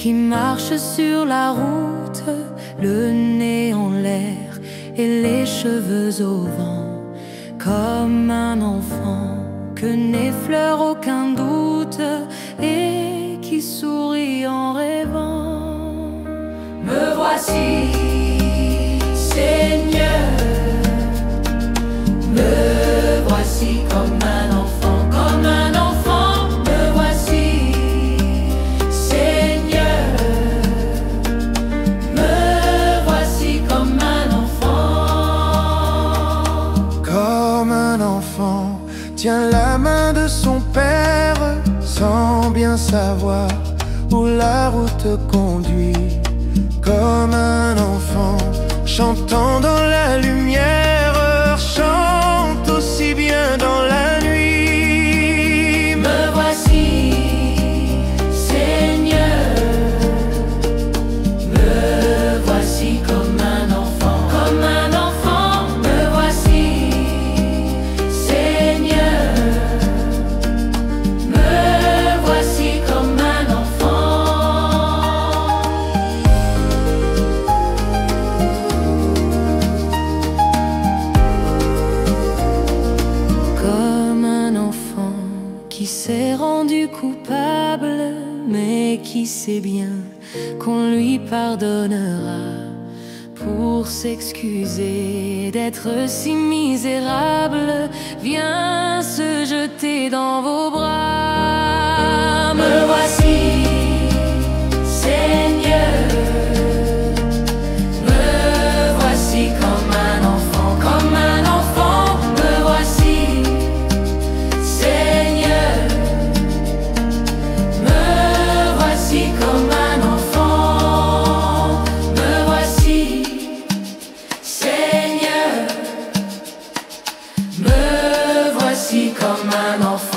qui marche sur la route, le nez en l'air et les cheveux au vent, comme un enfant que n'effleure aucun doute et qui sourit en rêvant. Me voici, Seigneur, me voici comme un enfant, comme un enfant. Me voici, Seigneur, me voici comme un enfant. Comme un enfant tient la main de son père sans bien savoir où la route conduit. Comme un enfant chantant dans la lumière, chante aussi bien dans la nuit. Me voici, Seigneur, me voici comme un enfant, comme un enfant. Me voici, Seigneur, me voici comme un enfant. Comme un enfant qui s'est rendu coupable, mais qui sait bien qu'on lui pardonnera, pour s'excuser d'être si misérable, vient se jeter dans vos bras. Me voici, Seigneur, me voici comme un enfant, comme un enfant. Me voici, Seigneur, me voici comme un enfant. Me voici, Seigneur, me voici comme un enfant.